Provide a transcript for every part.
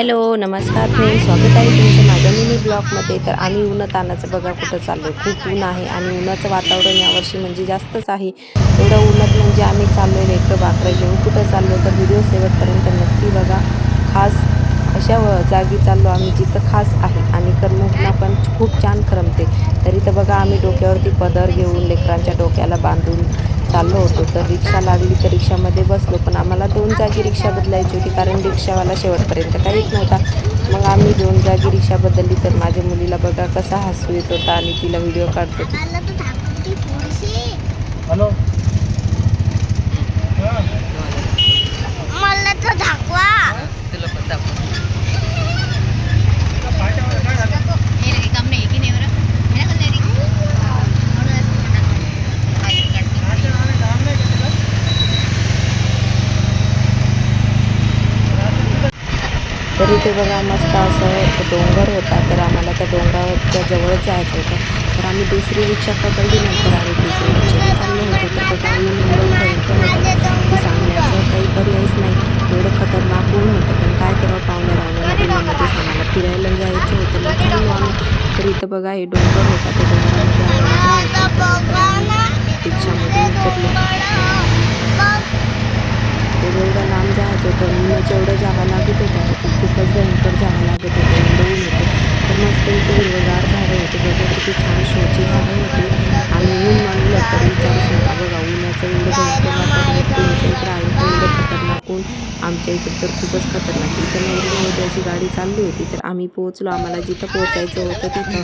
Hello नमस्कार friends, स्वागत आहे तुमचं माझ्या मिनी ब्लॉगमध्ये. तर आम्ही उन्हातानाचं बघा कुठं चाललो. खूप ऊन आहे आणि उन्हाचं वातावरण यावर्षी म्हणजे जास्तच आहे. एवढं उन्हात म्हणजे आम्ही चाललो लेकरं बाकरं घेऊन कुठं चाललो, तर व्हिडिओ शेवटपर्यंत नक्की बघा. खास अशा जागी चाललो आम्ही जिथं खास आहे आणि करमुकणा पण खूप छान करमते. तरी तर बघा आम्ही डोक्यावरती पदर घेऊन लेकरांच्या डोक्याला बांधून चाललो होतो. तर रिक्षा लागली तर रिक्षामध्ये बसलो, पण आम्हाला 2 जागी रिक्षा बदलायची होती कारण रिक्षावाला शेवटपर्यंत काही येत नव्हता. मग आम्ही 2 जागी रिक्षा बदलली. तर माझ्या मुलीला बघा कसा हसू येत होता आणि तिला व्हिडिओ काढत होती. हॅलो मला तर दाखवा. तुला पण दाखवा. तरी ते बघा मस्त असं डोंगर होता. तर आम्हाला त्या डोंगराच्या जवळच जायचं होतं. तर आम्ही दुसरी रिक्षा पकडली. नंतर आम्ही दुसरी रिक्षाने चाललो होतो. तर बघा ऊन एवढं भयंकर होतं ना की सांगण्याचं काही पर्यायच नाही. एवढं खतरनाक ऊन होतं, पण काय करावं, पाहुण्या रावण्याला उन्हामध्येच आम्हाला फिरायला जायचं होतं. मग चाललो आम्ही. तर इथं बघा हे डोंगर होता. त्या डोंगरामध्ये आम्हाला जायचं होतं. नंतर आम्ही रिक्षामधून उतरलो. एवढं लांब जायचं होतं. उन्हाच्या एवढ्या जागा लागत होत्या ना की खूपच भयंकर जागा लागत होत्या. एवढं ऊन होतं. तर मस्त इथं हिरवगार झाडं होते. बघा किती छान शोची झाडं होती. आणि ऊन म्हणलं तर विचारूच नका. बघा उन्हाचं एवढं भयंकर वातावरण तुमच्या इकडं आहे का एवढं खतरनाक ऊन? आमच्या इकडं तर खूपच खतरनाक. इथं नवरी नवरदेवाची गाडी चालली होती. तर आम्ही पोहोचलो. आम्हाला जिथं पोहोचायचं होतं तिथं.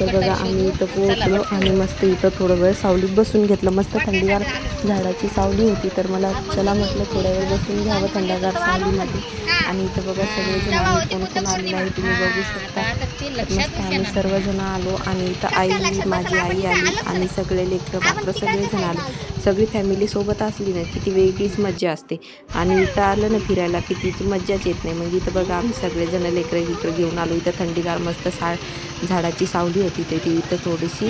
तर बघा आम्ही इथं पोहोचलो आणि मस्त इथं थोडं वेळ सावलीत बसून घेतलं. मस्त थंडीगार झाडाची सावली होती. तर मला चला म्हटलं थोड्या वेळ बसून घ्यावं थंडगार सावलीमध्ये. आणि इथं बघा सगळेजण आम्ही कोण कोण आलेलं आहे तुम्ही बघू शकता. तर मस्त आम्ही सर्वजण आलो आणि इथं आई, माझी आई आली आणि सगळे लेकरं बाकरं सगळेजण आले. सगळी फॅमिली सोबत असली ना की ती वेगळीच मज्जा असते. आणि इथं आलं ना फिरायला की तिची मज्जाच येत नाही. मग इथं बघा आम्ही सगळेजण लेकरं गिकरं घेऊन आलो. इथं थंडीगार मस्त झाडाची सावली होती. ते ती इथं थोडीशी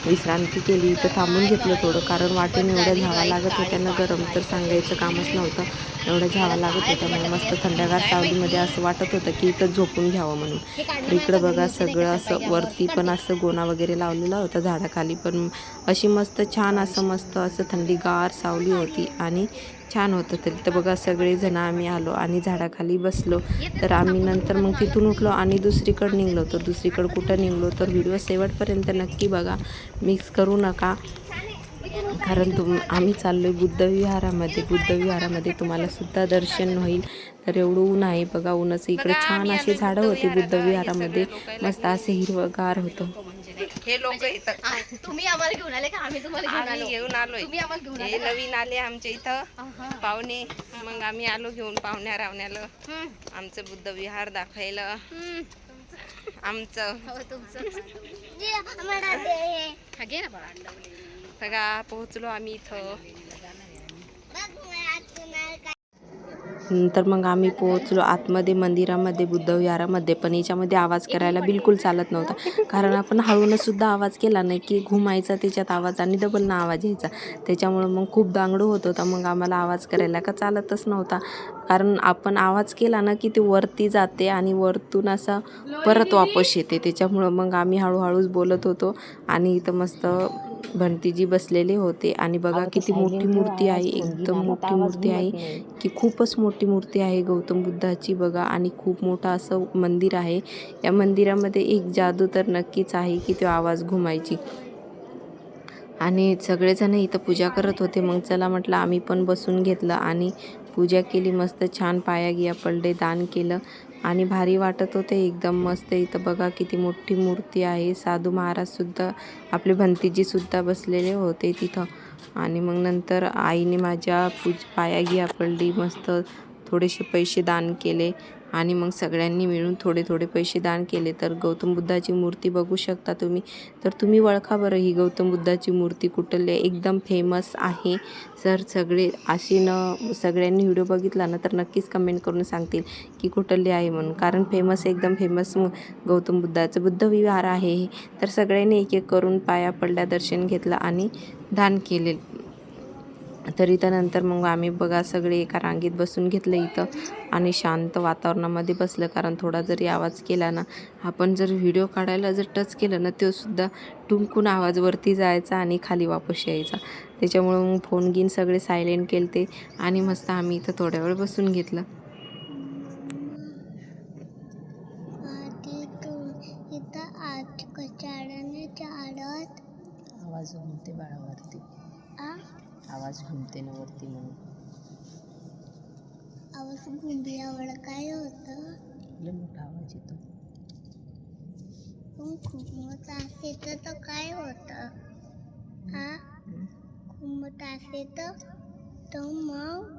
विश्रांती केली. इथं थांबून घेतलं थोडं, कारण वाटेने एवढ्या झावा लागत होत्या ना गरम, तर सांगायचं कामच नव्हतं. एवढ्या झावा लागत होत्या. मग मस्त थंडगार सावलीमध्ये असं वाटत होतं की इथं झोपून घ्यावं म्हणून. तर इकडं बघा सगळं असं वरती पण असं गोणा वगैरे लावलेला होता. झाडाखाली पण अशी मस्त छान असं मस्त असं थंडीगार सावली होती आणि छान होतं. तरी तर बघा सगळेजण आम्ही आलो आणि झाडाखाली बसलो. तर आम्ही नंतर मग तिथून उठलो आणि दुसरीकडे निघलो. तर दुसरीकडं कुठं निघलो तर व्हिडिओ शेवटपर्यंत नक्की बघा, मिक्स करू नका. कारण आम्ही चाललोय बुद्धविहारामध्ये. बुद्धविहारामध्ये तुम्हाला सुद्धा दर्शन होईल. तर एवढं ऊन आहे बघा. उन्हाचं इकडे छान अशी झाडं होती बुद्धविहारामध्ये. मस्त असे हिरवगार होतं. हे लोक इथं तुम्ही आम्हाला घेऊन आले का आम्ही तुम्हाला घेऊन आलोय. तुम्ही आम्हाला घेऊन आले नवीन आले आमच्या इथं पाहुणे. मग आम्ही आलो घेऊन पाहुण्या रावण्याला आमचं बुद्ध विहार दाखवायला. आमचं बघा पोहोचलो आम्ही इथं. नंतर मग आम्ही पोहोचलो आतमध्ये मंदिरामध्ये बुद्धविहारामध्ये. पण याच्यामध्ये आवाज करायला बिलकुल चालत नव्हता, कारण आपण हळूनं सुद्धा आवाज केला नाही की घुमायचा त्याच्यात आवाज आणि डबल ना आवाज यायचा. त्याच्यामुळं मग खूप दांगडू होत होता. मग आम्हाला आवाज करायला का चालतच नव्हता, कारण आपण आवाज केला ना की ते वरती जाते आणि वरतून असा परत वापस येते. त्याच्यामुळं मग आम्ही हळूहळूच बोलत होतो. आणि इथं मस्त भंतीजी बसलेले होते. आणि बघा किती मोठी मूर्ती आहे, एकदम मोठी मूर्ती आहे की खूपच मोठी मूर्ती आहे गौतम बुद्धाची बघा. आणि खूप मोठं असं मंदिर आहे. या मंदिरामध्ये एक जादू तर नक्कीच आहे की तो आवाज घुमायची. आणि सगळेजण इथं पूजा करत होते. मग चला म्हटलं आम्ही पण बसून घेतलं आणि पूजा केली. मस्त छान पाया गिया पडले, दान केलं आणि भारी वाटत होते एकदम मस्त. इथं बघा किती मोठी मूर्ती आहे. साधू महाराजसुद्धा आपले भंतीजीसुद्धा बसलेले होते तिथं. आणि मग नंतर आईने माझ्या पाया गिया पडली. मस्त थोडेसे पैसे दान केले आणि मग सगळ्यांनी मिळून थोडे थोडे पैसे दान केले. तर गौतम बुद्धाची मूर्ती बघू शकता तुम्ही. तर तुम्ही ओळखा बरं ही गौतम बुद्धाची मूर्ती कुठली, एकदम फेमस आहे. सर सगळे अशी सगळ्यांनी व्हिडिओ बघितला ना तर नक्कीच कमेंट करून सांगतील की कुठली आहे म्हणून, कारण फेमस एकदम फेमस गौतम बुद्धाचं बुद्ध विहार आहे. तर सगळ्यांनी एक एक करून पाया पडल्या, दर्शन घेतलं आणि दान केले. तरी त्यानंतर मग आम्ही बघा सगळे एका रांगेत बसून घेतलं इथं आणि शांत वातावरणामध्ये बसलं. कारण थोडा जरी आवाज केला ना, आपण जर व्हिडिओ काढायला जर टच केलं ना, तो सुद्धा टुंकून आवाज वरती जायचा आणि खाली वापस यायचा. त्याच्यामुळं मग फोन घेऊन सगळे सायलेंट केलते आणि मस्त आम्ही इथं थोड्या वेळ बसून घेतलं. आवाज घुमते बाळावरती, आवाज घुमते ना वरती म्हणून. आवाज घुमल्यावर काय होतं? लय मोठा आवाज येतो. खूप मोठा असेल तर काय होतं? खूप मोठा असेल तर मग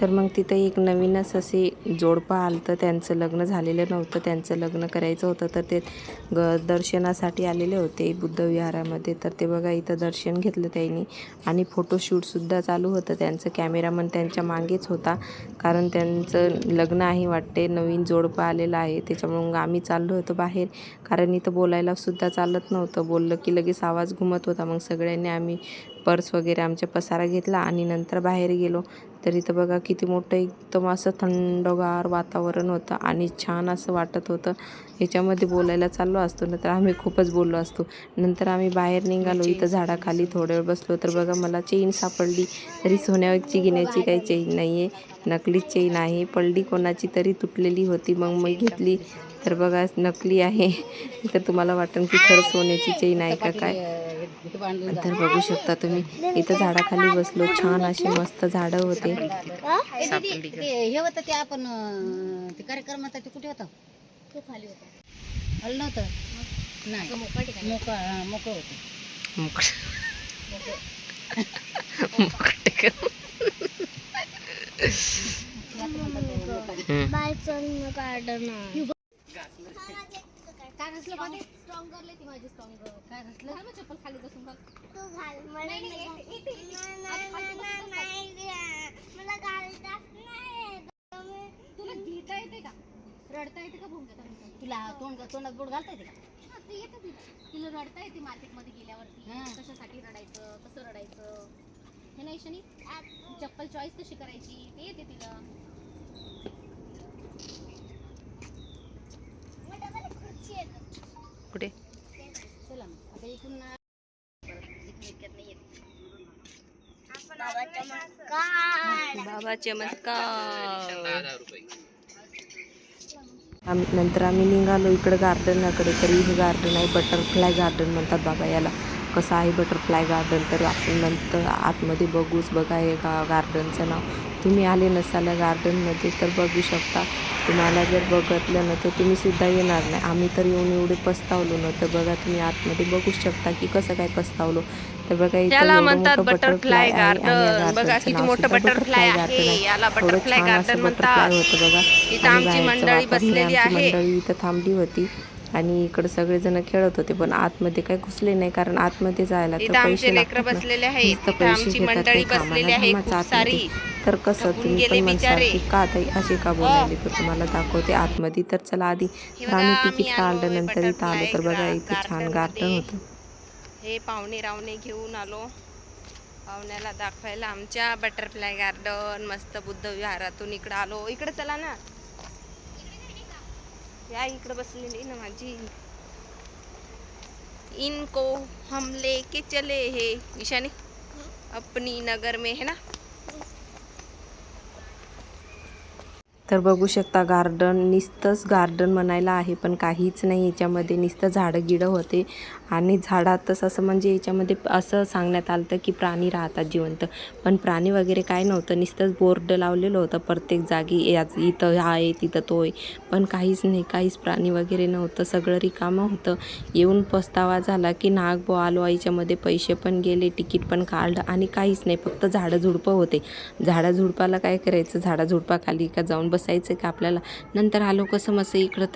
तर मग तिथं एक नवीनच असे जोडपं आलं तर त्यांचं लग्न झालेलं नव्हतं, त्यांचं लग्न करायचं होतं. तर ते दर्शनासाठी आलेले होते बुद्धविहारामध्ये. तर ते बघा इथं दर्शन घेतलं त्यांनी आणि फोटोशूटसुद्धा चालू होतं. त्यांचं कॅमेरामन त्यांच्या मागेच होता, कारण त्यांचं लग्न आहे वाटते, नवीन जोडपं आलेलं आहे. त्याच्यामुळे मग आम्ही चाललो होतो बाहेर, कारण इथं बोलायलासुद्धा चालत नव्हतं. बोललं की लगेच आवाज घुमत होता. मग सगळ्यांनी आम्ही पर्स वगैरे आमच्या पसारा घेतला आणि नंतर बाहेर गेलो. तर इथं बघा किती मोठं एकदम असं थंडगार वातावरण होतं आणि छान असं वाटत होतं. ह्याच्यामध्ये बोलायला चाललो असतो ना तर आम्ही खूपच बोललो असतो. नंतर आम्ही बाहेर निघालो, इथं झाडाखाली थोड्या वेळ बसलो. तर बघा मला चेन सापडली. तरी सोन्याची घेण्याची काही चेन नाही आहे, नकलीच चेन आहे. पडली कोणाची तरी तुटलेली होती, मग मी घेतली. तर बघा नकली आहे. तर तुम्हाला वाटेल की खरं सोन्याची चेन आहे का काय. तर बघू शकता तुम्ही, इथं झाडाखाली बसलो. छान अशी मस्त झाडं होते. हे होतं ते आपण ते कार्यक्रम होता ते कुठे होता? तो खाली होता. हल नव्हतं. नाही मोकळं ठिकाण. मोकळं होतं. बायचं गार्डन आहे. काय घासलं पाणी? स्ट्रॉंग करले ती माझी स्ट्रॉंग. काय घासलं? मग चप्पल खाली बसून बघ. तू घाल. मला घालतात नाही. तुला घेता येते का? रडता येते का भोंगता? तुला तोंडात बोट घालता येते का? ते येतं तिला रडता येते मार्केटमध्ये गेल्यावरती. कशासाठी रडायचं, कसं रडायचं हे नाही. शनी चप्पल चॉईस कशी करायची ते येते तिला. कुठे चला मग आता इकडून बाबा चमत्कार. नंतर आम्ही निघालो इकडं गार्डनाकडे. तरी हे गार्डन आहे बटरफ्लाय गार्डन म्हणतात बाबा याला. कसं आहे बटरफ्लाय गार्डन तर आपण नंतर आतमध्ये बघूच. बघा हे गार्डनचं नाव. तुम्ही आले नसाल गार्डनमध्ये तर बघू शकता. तुम्हाला जर बघितलं ना तर तुम्हीसुद्धा येणार नाही. आम्ही तर येऊन एवढे पस्तावलो ना. तर बघा तुम्ही आतमध्ये बघू शकता की कसं काय पस्तावलो. तर बघा इथं त्याला एवढं म्हणतात मोठं बटरफ्लाय आहे आणि या गार्डन. बघा गार्डनचं किती नाव मोठं सुद्धा बटरफ्लाय गार्डन आहे. आहे. याला थोडं बटरफ्लाय छान गार्डन असं म्हणतात. बटरफ्लाय होतं बघा. इथं आणि आमची बाहेरचं मंडळी वातावरण, बसलेली आमची आहे. मंडळी इथं थांबली होती आणि इकडे सगळेजण खेळत होते. पण आतमध्ये काही घुसले नाही, कारण आतमध्ये जायला तर इथं पैसे आमचे लेकरं लागतात ना. बसलेले आहेत. नुसतं इथं पैसे आमची घेतात मंडळी काही कामाला बसलेली आहे धमाचं खूप आतमध्ये. सारी. तर कसं थकून तुम्ही गेले पण म्हणसाल बिचारे. की का ताई असे का बोलायले, तर तुम्हाला दाखवते आतमध्ये. तर चला आधी. हे तर बघा आम्ही आम्ही तिकीट आलोय काढल्यानंतर इथं आलो. बटरफ्लाय तर बघा इथं छान गार्डन गार्डन मध्ये. होतं. हे पाहुणे रावणे घेऊन आलो पाहुण्याला दाखवायला आमच्या बटरफ्लाय गार्डन. मस्त बुद्ध विहारातून इकडं आलो. इकडे चला ना, या इकडे बसलेली ना माझी. इनको हम लेके चले हे ईशानी अपनी नगर में है ना. तर बघू शकता गार्डन, नुसतंच गार्डन म्हणायला आहे पण काहीच नाही याच्यामध्ये. नुसतं झाडं गिडं होते आणि झाडातच असं म्हणजे याच्यामध्ये असं सांगण्यात आलं होतं की प्राणी राहतात जिवंत, पण प्राणी वगैरे काय नव्हतं. नुसतंच बोर्ड लावलेलं होतं प्रत्येक जागी, इथं हा आहे तिथं तो आहे, पण काहीच नाही, काहीच प्राणी वगैरे नव्हतं. सगळं रिकामं होतं. येऊन पस्तावा झाला की नाग बो आलो, याच्यामध्ये पैसे पण गेले, तिकीट पण काढलं आणि काहीच नाही, फक्त झाडं झुडपं होते. झाडाझुडपाला काय करायचं, झाडाझुडपाखाली का जाऊन बसायचं का आपल्याला. नंतर आलो कसं मस्त इकडं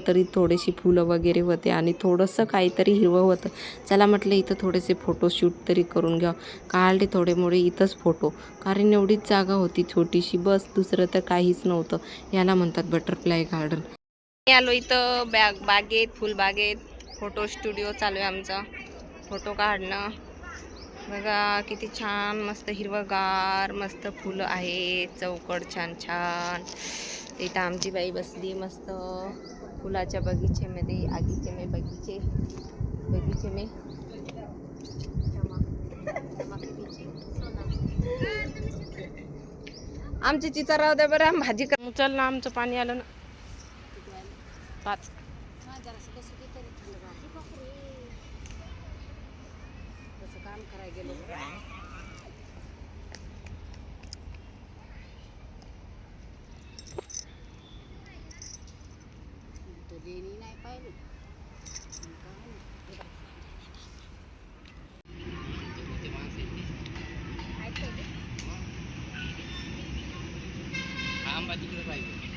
तरी थोडीशी फुलं वगैरे होते आणि थोडंसं काहीतरी हिरवं होतं. चला म्हटलं इथं थोडेसे फोटोशूट तरी करून घ्या. काढले थोडे मोडे इथंच फोटो, कारण एवढीच जागा होती छोटीशी, बस, दुसरं तर काहीच नव्हतं. याला म्हणतात बटरफ्लाय गार्डन. आलो इथं बागेत, फुलबागेत. फोटो स्टुडिओ चालू आहे आमचा. फोटो काढणं बघा किती छान मस्त हिरवगार मस्त फुलं आहेत चौकड छान छान. इथं आमची बाई बसली मस्त फुलाच्या बगीचेमध्ये आगीचे में बगीचे में आमची चिचा राहू द्या बरं भाजी कर. चल ना आमचं पाणी आलं ना 5. काम करायला गेलो देणी नाही पाहिजे. आंबा तिकडे पाहिजे.